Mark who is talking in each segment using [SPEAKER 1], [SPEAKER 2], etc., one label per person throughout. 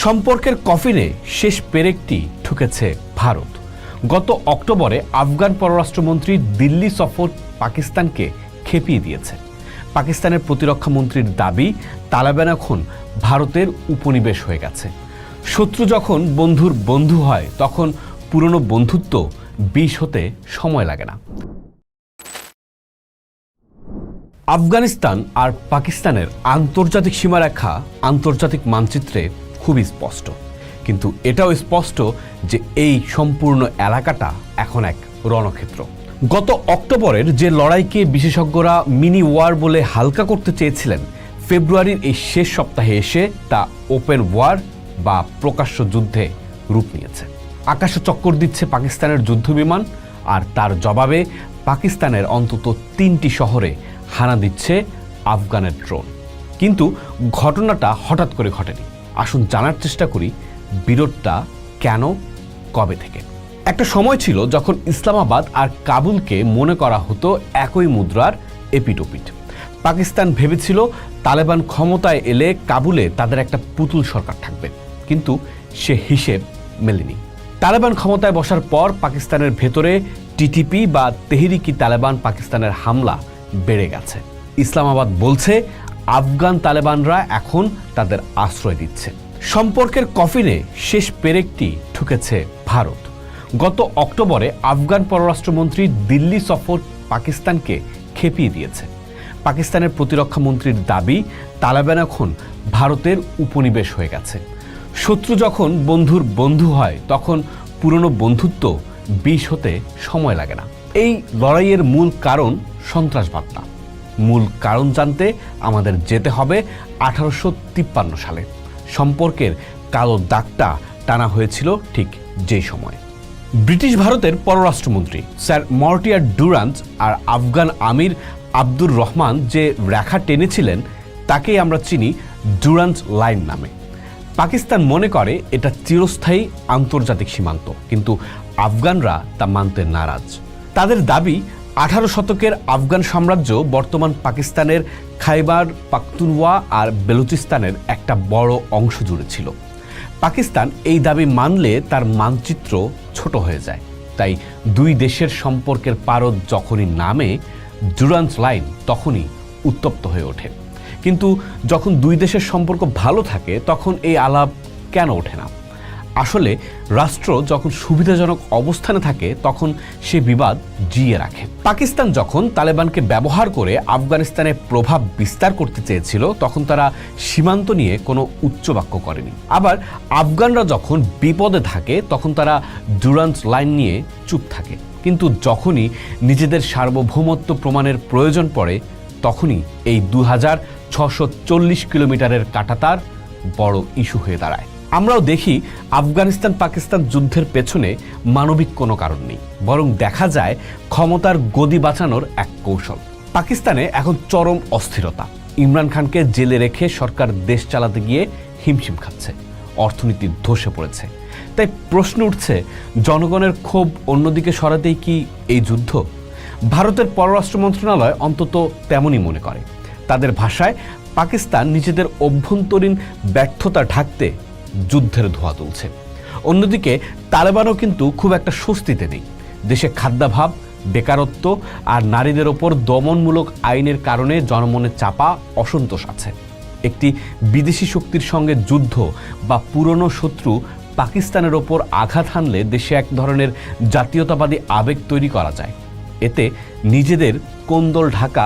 [SPEAKER 1] সম্পর্কের কফিনে শেষ পেরেকটি ঠুকেছে ভারত। গত অক্টোবরে আফগান পররাষ্ট্রমন্ত্রী দিল্লি সফর পাকিস্তানকে খেপিয়ে দিয়েছে। পাকিস্তানের প্রতিরক্ষা মন্ত্রীর দাবি, তালেবান এখন ভারতের উপনিবেশ হয়ে গেছে। শত্রু যখন বন্ধুর বন্ধু হয় তখন পুরনো বন্ধুত্ব বিষ হতে সময় লাগে না। আফগানিস্তান আর পাকিস্তানের আন্তর্জাতিক সীমারেখা আন্তর্জাতিক মানচিত্রে খুবই স্পষ্ট, কিন্তু এটাও স্পষ্ট যে এই সম্পূর্ণ এলাকাটা এখন এক রণক্ষেত্র। গত অক্টোবরের যে লড়াইকে বিশেষজ্ঞরা মিনি ওয়ার বলে হালকা করতে চেয়েছিলেন, ফেব্রুয়ারির এই শেষ সপ্তাহে এসে তা ওপেন ওয়ার বা প্রকাশ্য যুদ্ধে রূপ নিয়েছে। আকাশে চক্কর দিচ্ছে পাকিস্তানের যুদ্ধবিমান, আর তার জবাবে পাকিস্তানের অন্তত 3টি শহরে হানা দিচ্ছে আফগানের ড্রোন। কিন্তু ঘটনাটা হঠাৎ করে ঘটেনি। আসুন জানার চেষ্টা করি বিরোধটা কেন, কবে থেকে। একটা সময় ছিল যখন ইসলামাবাদ আর কাবুলকে মনে করা হতো একই মুদ্রার এপিটোপিট। পাকিস্তান ভেবেছিল তালেবান ক্ষমতায় এলে কাবুলে তাদের একটা পুতুল সরকার থাকবে, কিন্তু সে হিসেব মেলেনি। তালেবান ক্ষমতায় বসার পর পাকিস্তানের ভেতরে টিটিপি বা তেহরিকি তালেবান পাকিস্তানের হামলা বেড়ে গেছে। ইসলামাবাদ বলছে আফগান তালেবানরা এখন তাদের আশ্রয় দিচ্ছে। সম্পর্কের কফিনে শেষ পেরেকটি ঠুকেছে ভারত। গত অক্টোবরে আফগান পররাষ্ট্রমন্ত্রী দিল্লি সফর পাকিস্তানকে খেপিয়ে দিয়েছে। পাকিস্তানের প্রতিরক্ষা মন্ত্রীর দাবি, তালেবান এখন ভারতের উপনিবেশ হয়ে গেছে। শত্রু যখন বন্ধুর বন্ধু হয় তখন পুরনো বন্ধুত্ব বিষ হতে সময় লাগে না। এই লড়াইয়ের মূল কারণ সন্ত্রাসবাদ না। মূল কারণ জানতে আমাদের যেতে হবে 1853 সালে। সম্পর্কের কালো দাগটা টানা হয়েছিল ঠিক যেই সময় ব্রিটিশ ভারতের পররাষ্ট্রমন্ত্রী স্যার মর্টিয়ার ডুরান্স আর আফগান আমির আব্দুর রহমান যে রেখা টেনেছিলেন তাকেই আমরা চিনি ডুরান্স লাইন নামে। পাকিস্তান মনে করে এটা চিরস্থায়ী আন্তর্জাতিক সীমান্ত, কিন্তু আফগানরা তা মানতে নারাজ। তাদের দাবি, 18 শতকের আফগান সাম্রাজ্য বর্তমান পাকিস্তানের খাইবার পাখতুনওয়া আর বেলুচিস্তানের একটা বড় অংশ জুড়ে ছিল। পাকিস্তান এই দাবি মানলে তার মানচিত্র ছোট হয়ে যায়। তাই দুই দেশের সম্পর্কের পারদ যখনই নামে, ডুরান্স লাইন তখনই উত্তপ্ত হয়ে ওঠে। কিন্তু যখন দুই দেশের সম্পর্ক ভালো থাকে তখন এই আলাপ কেন ওঠে না? আসলে রাষ্ট্র যখন সুবিধাজনক অবস্থানে থাকে তখন সে বিবাদ জিয়ে রাখে। পাকিস্তান যখন তালেবানকে ব্যবহার করে আফগানিস্তানে প্রভাব বিস্তার করতে চেয়েছিল তখন তারা সীমান্ত নিয়ে কোনো উচ্চবাক্য করেনি। আবার আফগানরা যখন বিপদে থাকে তখন তারা ডুরান্স লাইন নিয়ে চুপ থাকে। কিন্তু যখনই নিজেদের সার্বভৌমত্ব প্রমাণের প্রয়োজন পড়ে তখনই এই 2640 কিলোমিটারের কাঁটাতার বড় ইস্যু হয়ে দাঁড়ায়। আমরাও দেখি আফগানিস্তান পাকিস্তান যুদ্ধের পেছনে মানবিক কোনো কারণ নেই, বরং দেখা যায় ক্ষমতার গদি বাঁচানোর এক কৌশল। পাকিস্তানে এখন চরম অস্থিরতা। ইমরান খানকে জেলে রেখে সরকার দেশ চালাতে গিয়ে হিমশিম খাচ্ছে, অর্থনীতি ধসে পড়েছে। তাই প্রশ্ন উঠছে, জনগণের ক্ষোভ অন্যদিকে সরাতেই কি এই যুদ্ধ? ভারতের পররাষ্ট্র মন্ত্রণালয় অন্তত তেমনই মনে করে। তাদের ভাষায় পাকিস্তান নিজেদের অভ্যন্তরীণ ব্যর্থতা ঢাকতে যুদ্ধের ধোঁয়া তুলছে। অন্যদিকে তালেবানও কিন্তু খুব একটা স্বস্তিতে নেই। দেশে খাদ্যাভাব, বেকারত্ব আর নারীদের ওপর দমনমূলক আইনের কারণে জনমনে চাপা অসন্তোষ আছে। একটি বিদেশি শক্তির সঙ্গে যুদ্ধ বা পুরনো শত্রু পাকিস্তানের ওপর আঘাত হানলে দেশে এক ধরনের জাতীয়তাবাদী আবেগ তৈরি করা যায়। এতে নিজেদের কোন্দল ঢাকা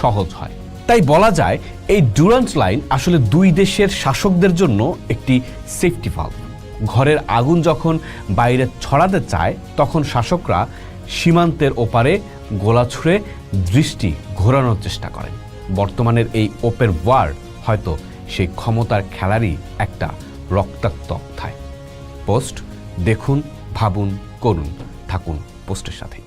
[SPEAKER 1] সহজ হয়। তাই বলা যায় এই ডুরান্স লাইন আসলে দুই দেশের শাসকদের জন্য একটি সেফটি ভালভ। ঘরের আগুন যখন বাইরে ছড়াতে চায় তখন শাসকরা সীমান্তের ওপারে গোলা ছুঁড়ে দৃষ্টি ঘোরানোর চেষ্টা করেন। বর্তমানের এই ওপেন ওয়ার হয়তো সেই ক্ষমতার খেলারই একটা রক্তাক্ত অধ্যায়। পোস্ট দেখুন, ভাবুন, করুন, থাকুন পোস্টের সাথে।